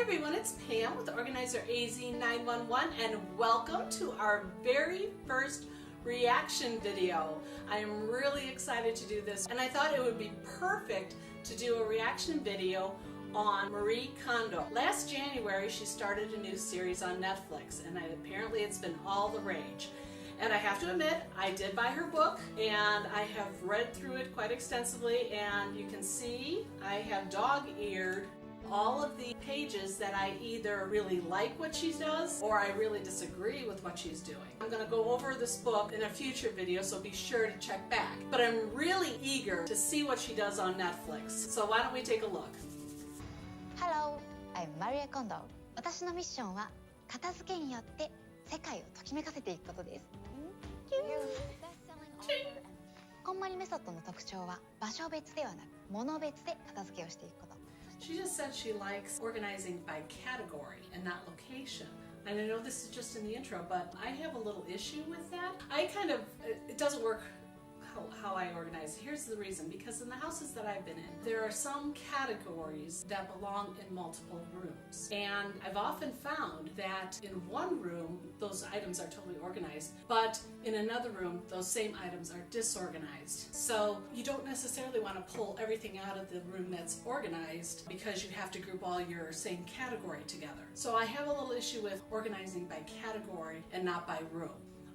Hi everyone, it's Pam with Organizer AZ911 and welcome to our very first reaction video. I am really excited to do this and I thought it would be perfect to do a reaction video on Marie Kondo. Last January she started a new series on Netflix and apparently it's been all the rage. And I have to admit, I did buy her book and I have read through it quite extensively, and you can see I have dog-eared all of the pages that I either really like what she does or I really disagree with what she's doing. I'm going to go over this book in a future video, so be sure to check back. But I'm really eager to see what she does on Netflix. So why don't we take a look? Hello, I'm Marie Kondo. 私のミッションは片付けによって世界をときめかせていくことです。KonMariメソッドの特徴は場所別ではなく物別で片付けをしていくこと。She just said she likes organizing by category and not location. And I know this is just in the intro, but I have a little issue with that. It doesn't work how I organize. Here's the reason, because in the houses that I've been in, there are some categories that belong in multiple rooms. And I've often found that in one room, those items are totally organized, but in another room, those same items are disorganized. So you don't necessarily want to pull everything out of the room that's organized because you have to group all your same category together. So I have a little issue with organizing by category and not by room.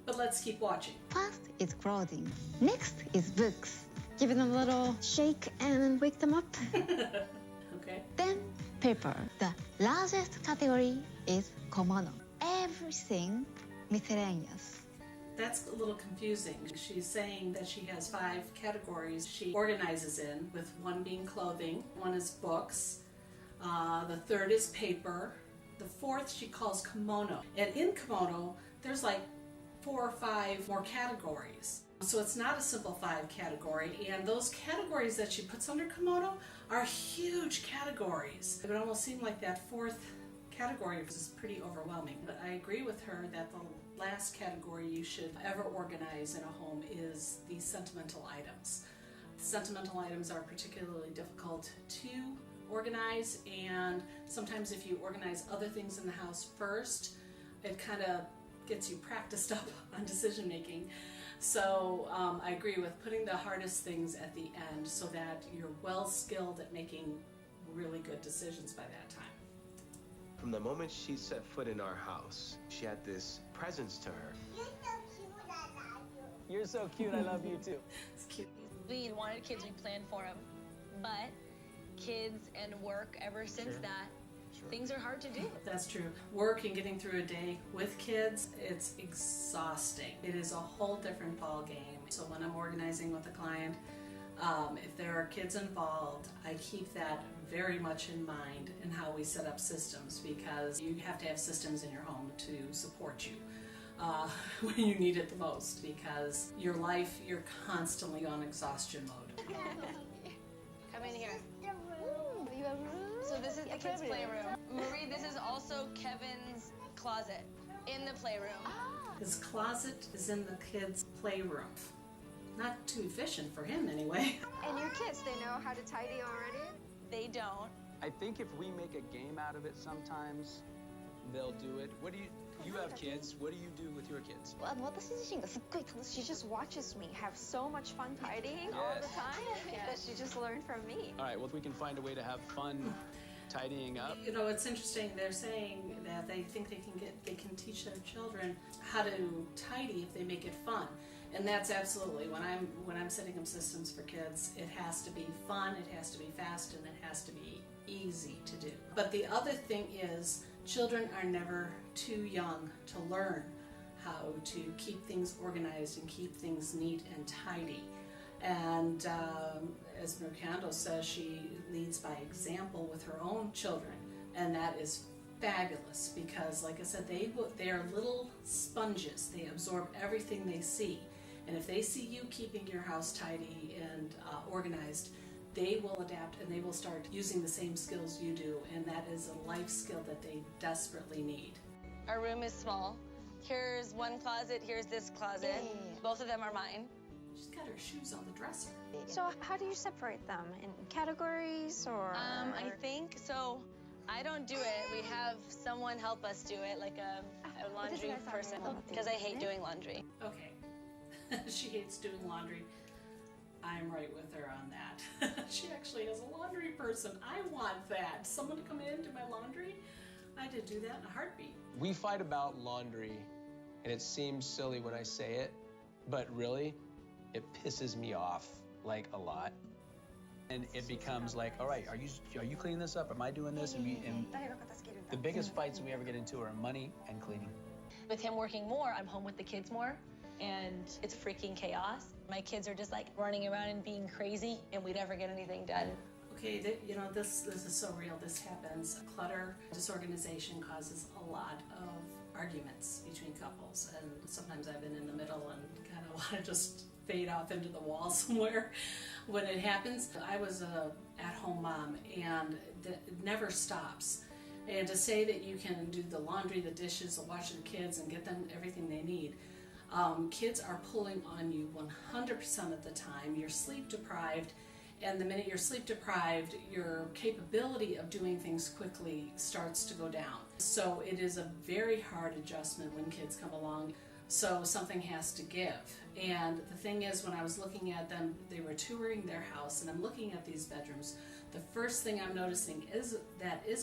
But let's keep watching. First is clothing. Next is books. Give them a little shake and wake them up. Okay. Then paper. The largest category is komono. Everything miscellaneous. That's a little confusing. She's saying that she has 5 categories she organizes in, with one being clothing, one is books, the third is paper, the fourth she calls kimono. And in kimono, there's like 4 or 5 more categories. So it's not a simple 5 category, and those categories that she puts under kimono are huge categories. It would almost seem like that 4th category is pretty overwhelming. But I agree with her that the last category you should ever organize in a home is the sentimental items. Sentimental items are particularly difficult to organize, and sometimes if you organize other things in the house first, it kind of gets you practiced up on decision making. So I agree with putting the hardest things at the end so that you're well skilled at making really good decisions by that time. From the moment she set foot in our house, she had this presence to her. You're so cute, I love you too. It's cute. We wanted kids, we planned for them, but kids and work, ever since that, things are hard to do. That's true. Work and getting through a day with kids, it's exhausting. It is a whole different ball game. So when I'm organizing with a client, if there are kids involved, I keep that very much in mind in how we set up systems, because you have to have systems in your home to support you when you need it the most, because your life, you're constantly on exhaustion mode. Come in here. So this is the kids' playroom. Marie, this is also Kevin's closet in the playroom. His closet is in the kids' playroom. Not too efficient for him anyway. And your kids, they know how to tidy already? They don't. I think if we make a game out of it sometimes, they'll do it. You have kids, what do you do with your kids? 私自身がすっごい楽しい。She just watches me have so much fun tidying all the time that she just learned from me. All right, well, if we can find a way to have fun tidying up. You know, it's interesting. They're saying that they think they can teach their children how to tidy if they make it fun, and that's absolutely when I'm setting up systems for kids. It has to be fun, it has to be fast, and it has to be easy to do. But the other thing is, children are never too young to learn how to keep things organized and keep things neat and tidy. And as Marie Kondo says, she leads by example with her own children, and that is fabulous because, like I said, they are little sponges. They absorb everything they see, and if they see you keeping your house tidy and organized, they will adapt and they will start using the same skills you do, and that is a life skill that they desperately need. Our room is small. Here's one closet, here's this closet. Both of them are mine. She's got her shoes on the dresser. So how do you separate them? In categories or? I think so. I don't do it. We have someone help us do it, like a laundry person, because I hate doing laundry. Okay. She hates doing laundry. I'm right with her on that. She actually has a laundry person. I want that. Someone to come in and do my laundry? I did do that in a heartbeat. We fight about laundry, and it seems silly when I say it, but really, it pisses me off, like, a lot. And it becomes like, all right, are you cleaning this up? Am I doing this? And the biggest fights we ever get into are money and cleaning. With him working more, I'm home with the kids more, and it's freaking chaos. My kids are just like running around and being crazy, and we never get anything done. Okay, this is so real. This happens. Clutter, disorganization causes a lot of arguments between couples, and sometimes I've been in the middle and kind of want to just fade off into the wall somewhere when it happens. I was a at-home mom, and it never stops. And to say that you can do the laundry, the dishes, the washing the kids, and get them everything they need, kids are pulling on you 100% of the time. You're sleep deprived, and the minute you're sleep deprived, your capability of doing things quickly starts to go down. So it is a very hard adjustment when kids come along. So something has to give. And the thing is, when I was looking at them, they were touring their house, and I'm looking at these bedrooms. The first thing I'm noticing is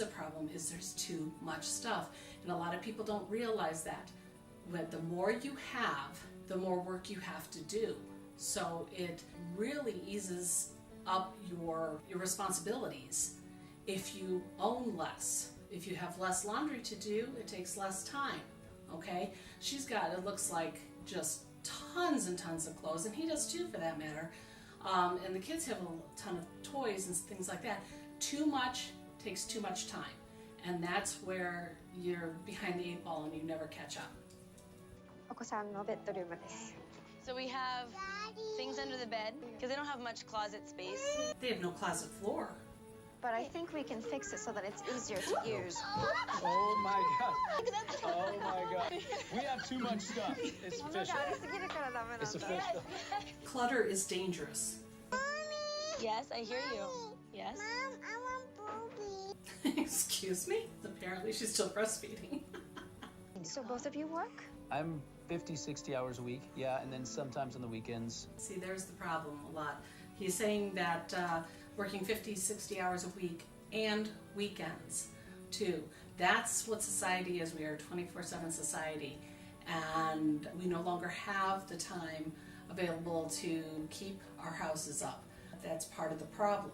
a problem is there's too much stuff. And a lot of people don't realize that. But the more you have, the more work you have to do. So it really eases up your responsibilities if you own less. If you have less laundry to do, it takes less time. Okay? She's got, it looks like, just tons and tons of clothes, and he does too, for that matter. And the kids have a ton of toys and things like that. Too much takes too much time, and that's where you're behind the 8 ball and you never catch up. お子さんのベッドルームです。 So we have things under the bed, because they don't have much closet space. They have no closet floor. But I think we can fix it so that it's easier to use. Oh my God. Oh my God. We have too much stuff. It's official. It's official. Clutter is dangerous. Yes, I hear you. Yes? Mom, I want boobies. Excuse me? Apparently she's still breastfeeding. So both of you work? I'm 50, 60 hours a week, yeah, and then sometimes on the weekends. See, there's the problem a lot. He's saying that working 50, 60 hours a week and weekends too. That's what society is. We are a 24/7 society, and we no longer have the time available to keep our houses up. That's part of the problem.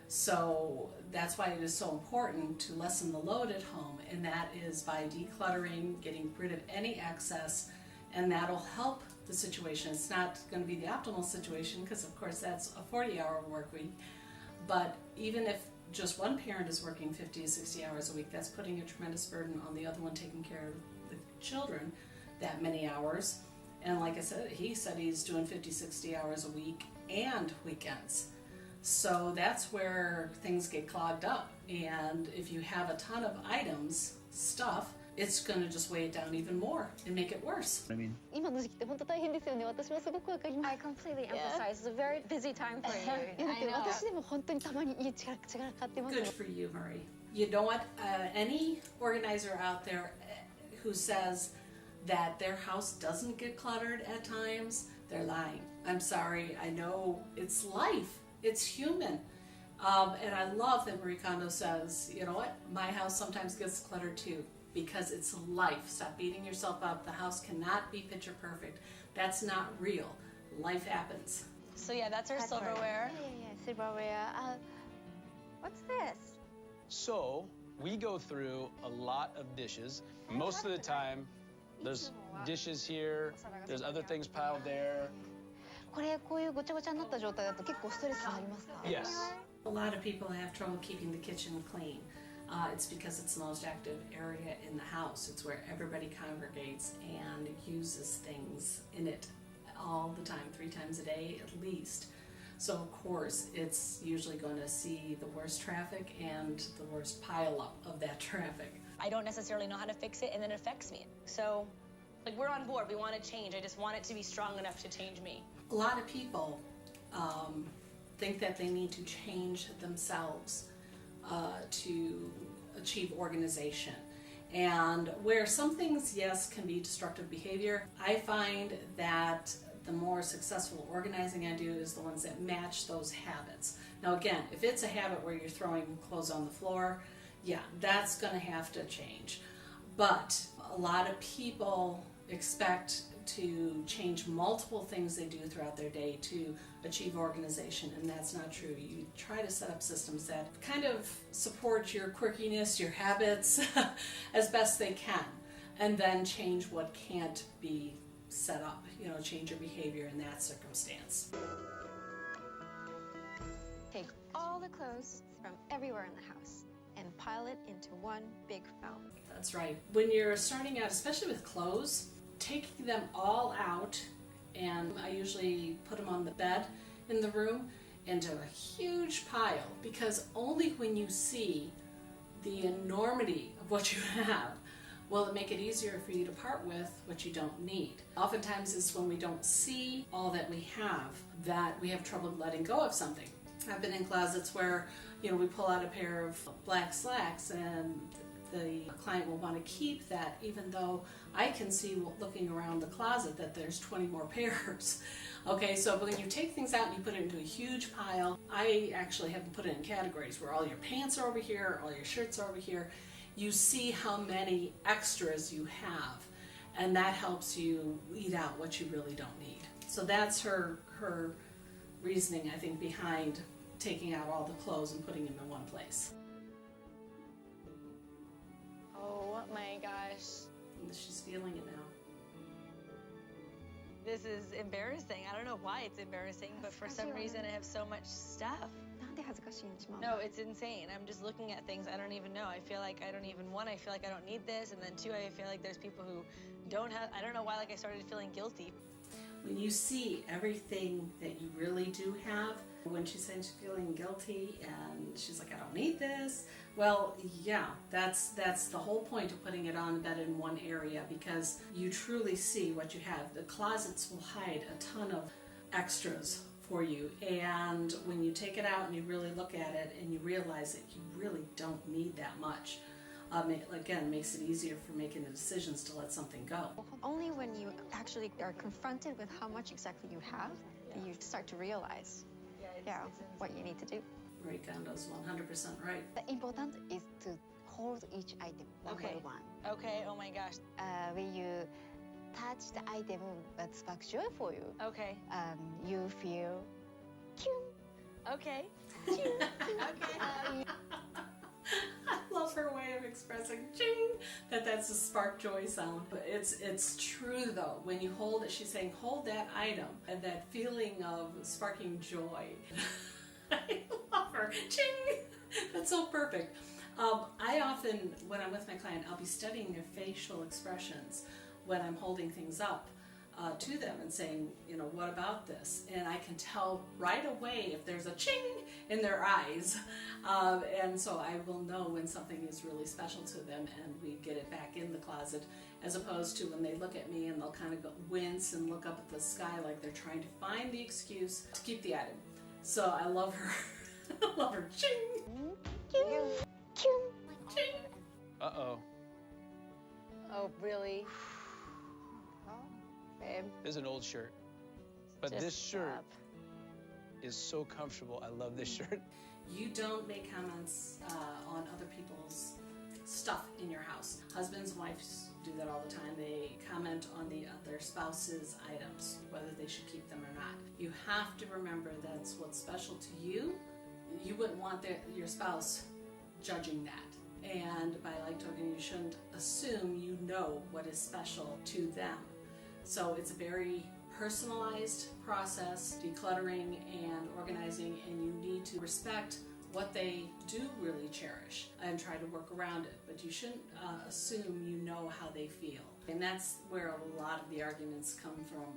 So that's why it is so important to lessen the load at home, and that is by decluttering, getting rid of any excess, and that'll help the situation. It's not going to be the optimal situation, because of course that's a 40-hour work week, but even if just one parent is working 50 to 60 hours a week, that's putting a tremendous burden on the other one taking care of the children that many hours. And like I said, he said he's doing 50, 60 hours a week and weekends. So that's where things get clogged up. And if you have a ton of items, stuff, it's going to just weigh it down even more and make it worse. I mean, 今の時期って本当大変ですよね。私はすごくわかります。 I completely empathize. It's a very busy time for you. いやだって私でも本当にたまに家違う買ってますよ。 Good for you, Marie. You know what? Any organizer out there who says that their house doesn't get cluttered at times, they're lying. I'm sorry. I know it's life. It's human. And I love that Marie Kondo says, you know what? My house sometimes gets cluttered too, because it's life. Stop beating yourself up. The house cannot be picture perfect. That's not real. Life happens. So yeah, that's our silverware. Yeah, silverware. What's this? so we go through a lot of dishes. Most of the time, there's dishes here, there's other things piled there. これこういうごちゃごちゃになった状態だと結構ストレスになりますか？ Yes. A lot of people have trouble keeping the kitchen clean. It's because it's the most active area in the house. It's where everybody congregates and uses things in it all the time, 3 times a day at least. So of course, it's usually going to see the worst traffic and the worst pileup of that traffic. I don't necessarily know how to fix it, and it affects me. So, like, we're on board. We want to change. I just want it to be strong enough to change me. A lot of people think that they need to change themselves to achieve organization. And where some things, yes, can be destructive behavior, I find that the more successful organizing I do is the ones that match those habits. Now again, if it's a habit where you're throwing clothes on the floor, yeah, that's going to have to change. But a lot of people expect to change multiple things they do throughout their day to achieve organization, and that's not true. You try to set up systems that kind of support your quirkiness, your habits as best they can, and then change what can't be set up, change your behavior in that circumstance. Take all the clothes from everywhere in the house and pile it into one big pile. That's right. When you're starting out, especially with clothes, taking them all out, and I usually put them on the bed in the room into a huge pile, because only when you see the enormity of what you have will it make it easier for you to part with what you don't need. Oftentimes it's when we don't see all that we have that we have trouble letting go of something. I've been in closets where, we pull out a pair of black slacks and the client will want to keep that, even though I can see looking around the closet that there's 20 more pairs. Okay, so when you take things out and you put it into a huge pile, I actually have them put it in categories where all your pants are over here, all your shirts are over here. You see how many extras you have, and that helps you weed out what you really don't need. So that's her reasoning, I think, behind taking out all the clothes and putting them in one place. Oh my gosh. She's feeling it now. This is embarrassing. I don't know why it's embarrassing, but for some reason I have so much stuff. No, it's insane. I'm just looking at things I don't even know. I feel like I don't even, one, I feel like I don't need this, and then two, I feel like there's people who don't have, I don't know why, like I started feeling guilty. When you see everything that you really do have, when she's saying she's feeling guilty and she's like, I don't need this, well, yeah, that's the whole point of putting it on the bed in one area, because you truly see what you have. The closets will hide a ton of extras for you, and when you take it out and you really look at it and you realize that you really don't need that much, again, makes it easier for making the decisions to let something go. Only when you actually are confronted with how much exactly you have, that you start to realize what you need to do. Marie Kondo's 100% right. The important is to hold each item one by one. Okay, oh my gosh. When you touch the item that sparks joy for you, Okay. You feel Okay. okay. I love her way of expressing ching, that's a spark joy sound. But it's true though. When you hold it, she's saying hold that item, and that feeling of sparking joy. I love her. Ching! That's so perfect. I often, when I'm with my client, I'll be studying their facial expressions when I'm holding things up to them and saying, what about this? And I can tell right away if there's a ching in their eyes. And so I will know when something is really special to them, and we get it back in the closet, as opposed to when they look at me and they'll kind of wince and look up at the sky like they're trying to find the excuse to keep the item. So I love her. I love her. Ching! Ching! Uh-oh. Oh, really? Babe. This is an old shirt. But Just this shirt stop. is so comfortable. I love this shirt. You don't make comments on other people's stuff in your house. Husbands and wives do that all the time. They comment on the other spouse's items, whether they should keep them or not. You have to remember that's what's special to you. You wouldn't want your spouse judging that. And by like token, you shouldn't assume you know what is special to them. So it's a very personalized process, decluttering and organizing, and you need to respect what they do really cherish and try to work around it. But you shouldn't assume you know how they feel. And that's where a lot of the arguments come from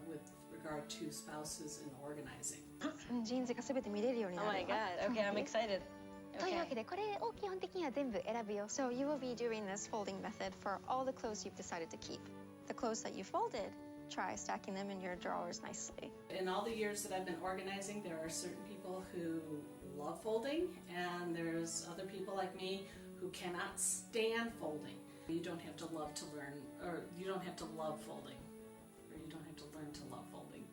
with regard to spouses and organizing. ジーンズが全て見れるように Oh なる my god. Okay, I'm excited. というわけでこれを基本的には全部選ぶよ。 So you will be doing this folding method for all the clothes you've decided to keep. The clothes that you folded, try stacking them in your drawers nicely. In all the years that I've been organizing, there are certain people who love folding, and there's other people like me who cannot stand folding. You don't have to love to learn, or you don't have to love folding, or you don't have to learn to love folding.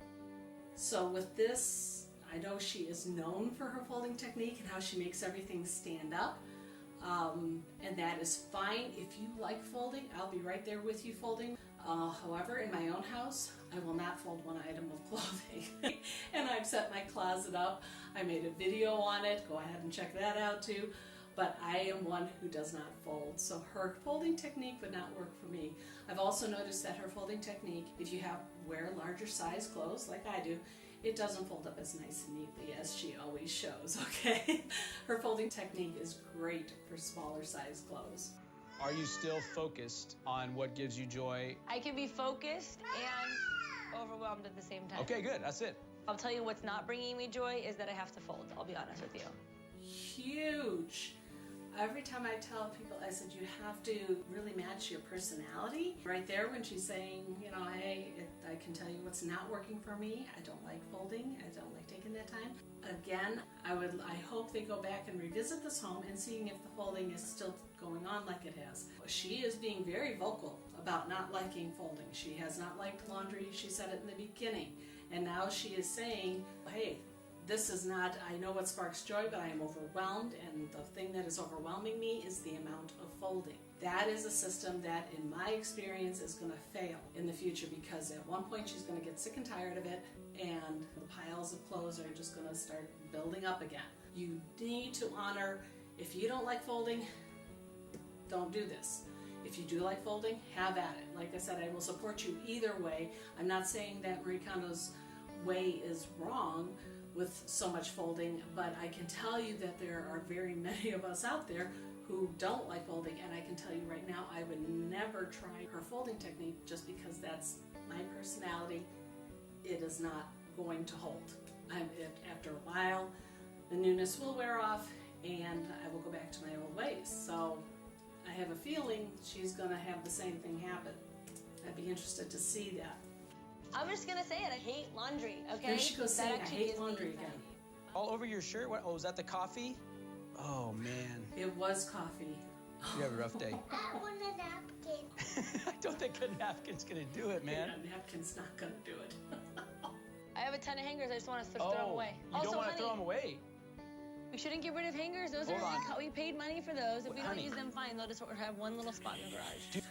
So with this, I know she is known for her folding technique and how she makes everything stand up. And that is fine. If you like folding, I'll be right there with you folding. However, in my own house, I will not fold one item of clothing. And I've set my closet up. I made a video on it. Go ahead and check that out too. But I am one who does not fold. So her folding technique would not work for me. I've also noticed that her folding technique, if you wear larger size clothes like I do, it doesn't fold up as nice and neatly as she always shows, okay? Her folding technique is great for smaller size clothes. Are you still focused on what gives you joy? I can be focused and overwhelmed at the same time. Okay, good. That's it. I'll tell you what's not bringing me joy is that I have to fold. I'll be honest with you. Huge. Every time I tell people, I said, you have to really match your personality. Right there when she's saying, you know, hey, I can tell you what's not working for me. I don't like folding. I don't like taking that time. Again, I hope they go back and revisit this home and seeing if the folding is still going on like it has. She is being very vocal about not liking folding. She has not liked laundry. She said it in the beginning. And now she is saying, hey, this is not, I know what sparks joy, but I am overwhelmed, and the thing that is overwhelming me is the amount of folding. That is a system that, in my experience, is going to fail in the future, because at one point she's going to get sick and tired of it, and the piles of clothes are just going to start building up again. You need to honor, if you don't like folding, don't do this. If you do like folding, have at it. Like I said, I will support you either way. I'm not saying that Marie Kondo's way is wrong with so much folding, but I can tell you that there are very many of us out there who don't like folding, and I can tell you right now, I would never try her folding technique just because that's my personality. It is not going to hold. After a while, the newness will wear off, and I will go back to my old ways. So I have a feeling she's going to have the same thing happen. I'd be interested to see that. I'm just gonna say it. I hate laundry. Okay. There she goes saying, I hate laundry again. All over your shirt? What? Oh, is that the coffee? Oh, man. It was coffee. You have a rough day. I want a napkin. I don't think a napkin's gonna do it, man. Yeah, a napkin's not gonna do it. I have a ton of hangers. I just want to throw them away. You don't want to throw them away? We shouldn't get rid of hangers. Those we paid money for those. If we don't use them, fine. They'll just have one little spot in the garage.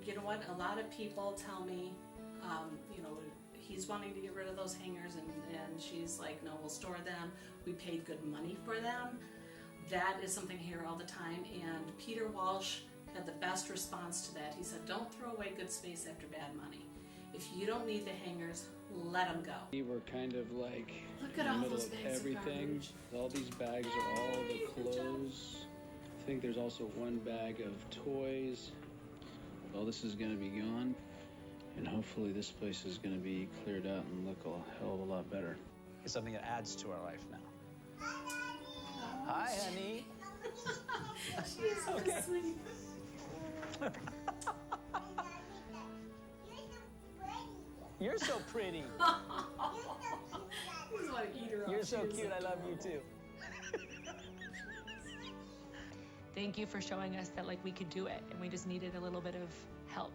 You know what? A lot of people tell me, you know, he's wanting to get rid of those hangers, and she's like, no, we'll store them. We paid good money for them. That is something I hear all the time, and Peter Walsh had the best response to that. He said, don't throw away good space after bad money. If you don't need the hangers, let them go. We were kind of like Look in at the all middle those of bags of everything. garbage. All these bags are all the clothes. I think there's also one bag of toys. All this is going to be gone, and hopefully this place is going to be cleared out and look a hell of a lot better. It's something that adds to our life now. Hi, honey. She's so sweet. You're so pretty. Just want to eat her up. You're so cute. I love you too. Thank you for showing us that we could do it, and we just needed a little bit of help.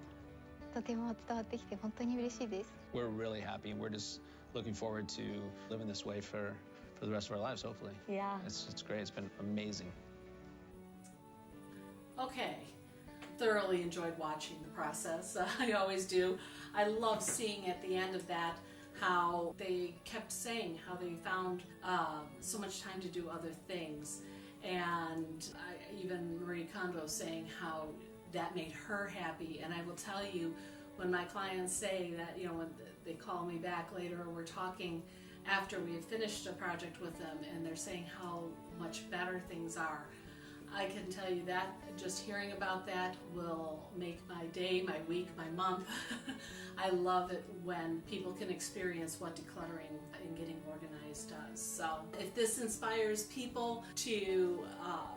とても伝わってきて本当に嬉しいです。 We're really happy, and we're just looking forward to living this way for the rest of our lives, hopefully. Yeah. It's great. It's been amazing. Okay. Thoroughly enjoyed watching the process. I always do. I love seeing at the end of that how they kept saying how they found so much time to do other things. And even Marie Kondo saying how that made her happy. And I will tell you, when my clients say that, you know, when they call me back later or we're talking after we have finished a project with them and they're saying how much better things are, I can tell you that just hearing about that will make my day, my week, my month. I love it when people can experience what decluttering and getting organized does. So if this inspires people to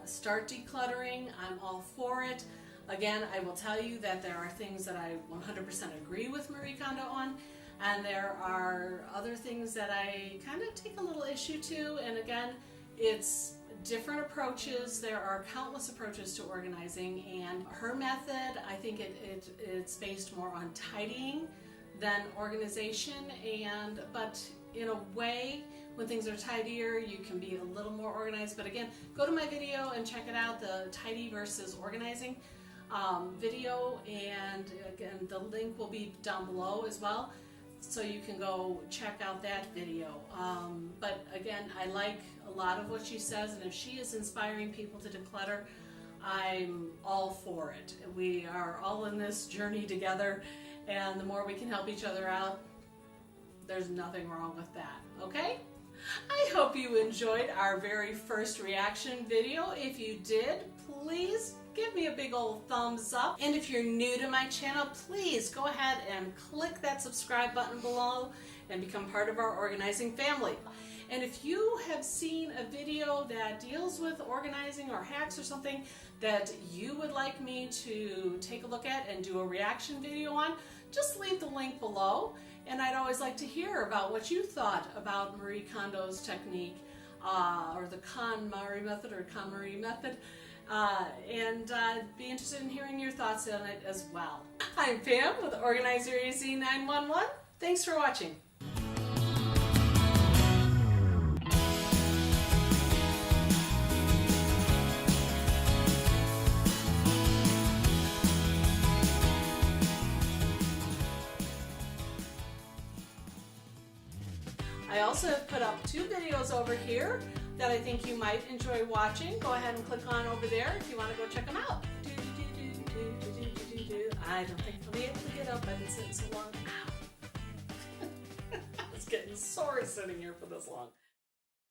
start decluttering, I'm all for it. Again, I will tell you that there are things that I 100% agree with Marie Kondo on, and there are other things that I kind of take a little issue to, and again, it's different approaches. There are countless approaches to organizing, and her method, I think it's based more on tidying than organization, but in a way, when things are tidier, you can be a little more organized. But again, go to my video and check it out, the tidy versus organizing video, and again, the link will be down below as well, so you can go check out that video. But again, I like a lot of what she says, and if she is inspiring people to declutter, I'm all for it. We are all in this journey together, and the more we can help each other out, there's nothing wrong with that, okay? I hope you enjoyed our very first reaction video. If you did, please give me a big old thumbs up. And if you're new to my channel, please go ahead and click that subscribe button below and become part of our organizing family. And if you have seen a video that deals with organizing or hacks or something that you would like me to take a look at and do a reaction video on, just leave the link below. And I'd always like to hear about what you thought about Marie Kondo's technique, or the KonMari method or KonMari method, and be interested in hearing your thoughts on it as well. I'm Pam with Organizer AZ911. Thanks for watching. I also have put up 2 videos over here that I think you might enjoy watching. Go ahead and click on over there if you want to go check them out. I don't think I'll be able to get up. I've been sitting so long. I was getting sore sitting here for this long.